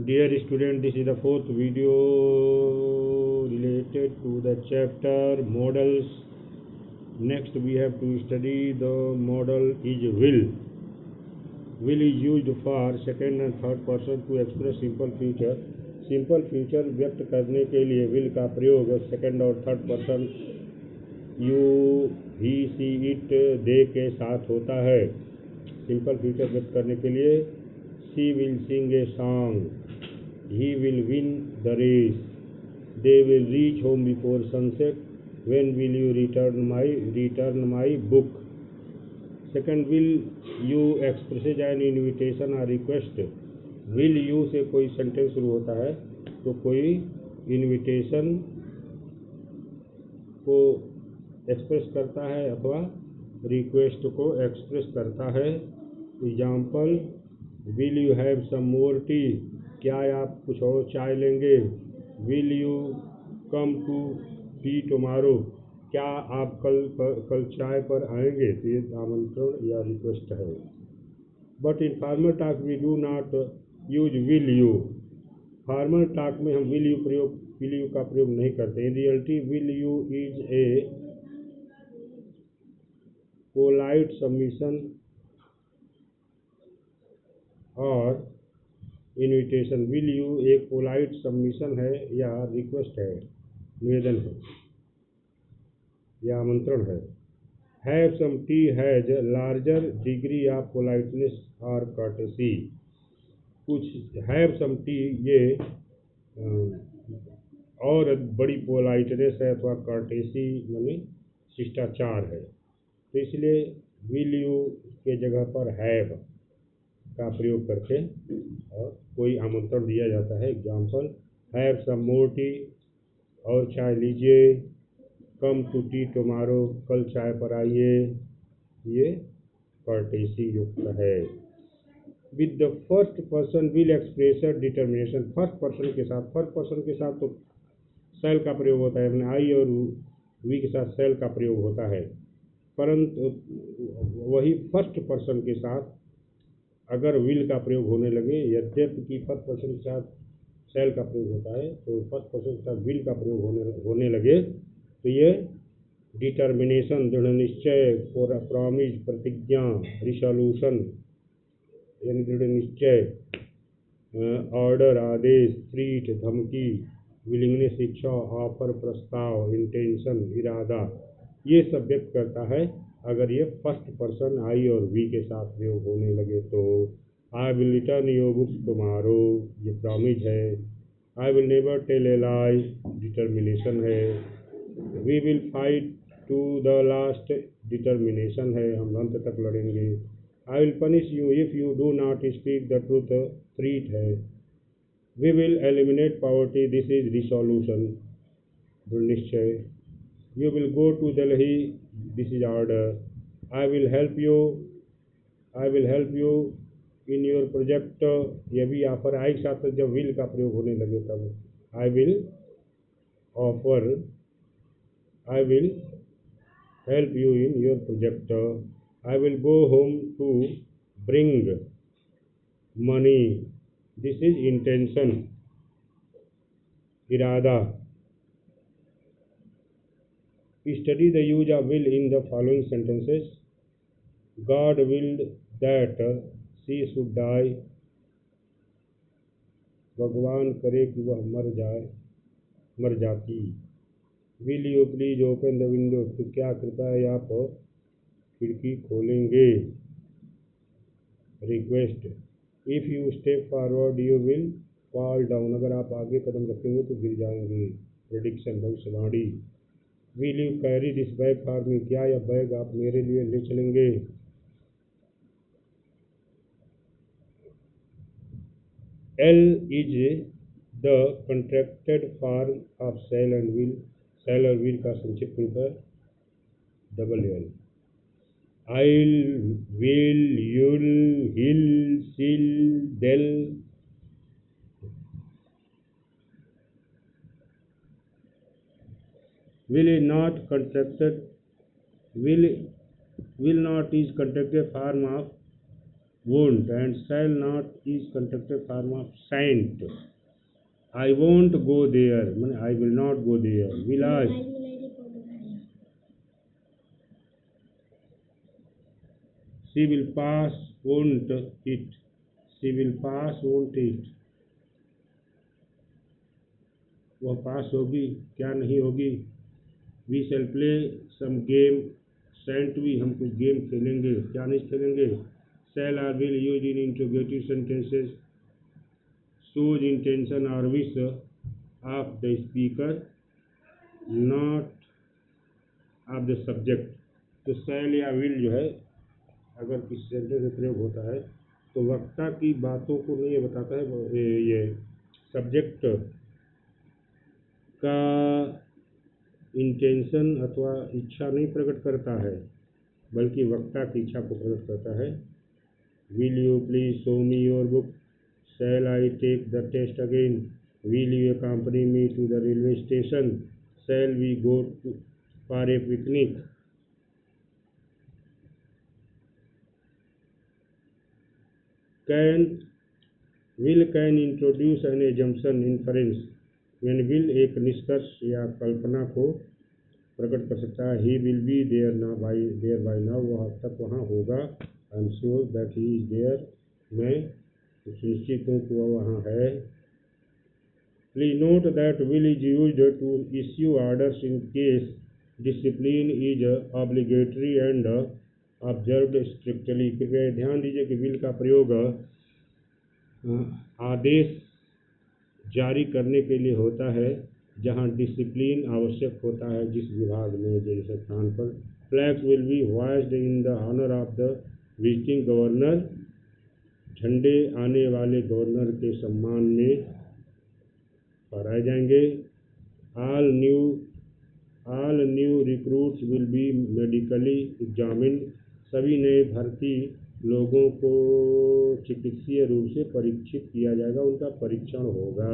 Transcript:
Dear student, this is the fourth video related to the chapter models. Next we have to study the model is will. Will is used for second and third person to express simple future. Simple future व्यक्त करने के लिए will का प्रयोग second और third person you he see it they के साथ होता है. सिंपल फ्यूचर व्यक्त करने के लिए she will sing a song, he will win the race, they will reach home before sunset, when will you return my book. Second, will you expresses an invitation or request. will you से कोई sentence शुरू होता है तो कोई invitation को express करता है अथवा रिक्वेस्ट को एक्सप्रेस करता है. Example, will you have some more tea, क्या आप कुछ और चाय लेंगे. Will you come to tea tomorrow, क्या आप कल चाय पर आएंगे. तो ये आमंत्रण या रिक्वेस्ट है. But in formal talk we do not use will you. Formal talk में हम विल यू का प्रयोग नहीं करते. In reality will you is a polite submission और इन्विटेशन. विल यू एक पोलाइट सबमिशन है या रिक्वेस्ट है, निवेदन है या आमंत्रण है. Have some tea has larger degree of politeness और कर्टेसी. कुछ हैव सम टी ये और बड़ी पोलाइटनेस है अथवा कर्टेसी माने शिष्टाचार है. तो इसलिए विल यू के जगह पर हैव का प्रयोग करके और कोई आमंत्रण दिया जाता है. Example, have some more tea, और चाय लीजिए. कम टू टी टुमारो, कल चाय पर आइए. ये कर्टेसी युक्त है. With the first person will express determination. First person के साथ तो सेल का प्रयोग होता है. मैंने आई और वी के साथ सेल का प्रयोग होता है. परंतु वही फर्स्ट पर्सन के साथ अगर विल का प्रयोग होने लगे, यद्यपि फर्स्ट पर्सन के साथ सेल का प्रयोग होता है, तो फर्स्ट पर्सन के साथ विल का प्रयोग होने लगे तो ये डिटर्मिनेशन, दृढ़ निश्चय, प्रॉमिस, प्रतिज्ञा, रिसोल्यूशन यानी दृढ़ निश्चय, ऑर्डर आदेश, थ्रीट धमकी, विलिंगनेस इच्छा, ऑफर प्रस्ताव, इंटेंशन इरादा, ये सब व्यक्त करता है अगर ये फर्स्ट पर्सन आई और वी के साथ प्रयोग होने लगे. तो I will return your books tomorrow, ये प्रॉमिस है. I will never tell a lie, determination है. We will fight to the last, determination है, हम अंत तक लड़ेंगे. I will punish you if you do not speak the truth, threat है. We will eliminate poverty, this is resolution, दृढ़ निश्चय. You will go to Delhi, this is order. I will help you in your project, ये भी offer. आई के साथ जब will का प्रयोग होने लगे तब I will offer, I will help you in your project. I will go home to bring money, this is intention, इरादा. Study the use of will in the following sentences. God willed that she should die. भगवान करे कि वह मर जाती. Will you please open the window, तो क्या कृपया आप खिड़की खोलेंगे. Request, if you step forward you will fall down, अगर आप आगे कदम रखेंगे तो गिर जाएंगे. Prediction, भविष्यवाणी. Will you carry this bag for me, क्या यह बैग आप मेरे लिए ले चलेंगे. L is the contracted form of shall and will. shall और will का संक्षिप्त रूप है double L. I'll, will, you'll, he'll, she'll, they'll. Will is not contracted. Will not is contracted form of won't, and shall not is constructed form of shan't. I won't go there, mean I will not go there. Will I? She will pass, won't it? She will pass, won't it? वह पास होगी क्या नहीं होगी? We shall play some game, shan't we? हम कुछ game खेलेंगे क्या नहीं खेलेंगे? Shall or will used in interrogative sentences shows intention or wish of the speaker, not of the subject. तो shall या will जो है अगर किसी सेंटेंस में प्रयोग होता है तो वक्ता की बातों को नहीं बताता है, ये सब्जेक्ट का इंटेंशन अथवा इच्छा नहीं प्रकट करता है, बल्कि वक्ता की इच्छा को प्रकट करता है। Will you please show me your book? Shall I take the test again? Will you accompany me to the railway station? Shall we go for a picnic? will can introduce an assumption inference when will एक निष्कर्ष या कल्पना को प्रकट कर सकता है। he will be there now by now, वह अब तक वहाँ होगा। I am sure that he is there, मैं सुनिश्चित हूँ कि वह वहाँ है। Please note that will is used to issue orders in case discipline is obligatory and observed strictly। कृपया ध्यान दीजिए कि will का प्रयोग आदेश जारी करने के लिए होता है जहां डिसिप्लिन आवश्यक होता है, जिस विभाग में जैसे स्थान पर। Flags will be hoisted in the honour of the visiting governor, झंडे आने वाले गवर्नर के सम्मान में फहराए जाएंगे। All new recruits will be medically examined, सभी नए भर्ती लोगों को चिकित्सीय रूप से परीक्षित किया जाएगा, उनका परीक्षण होगा।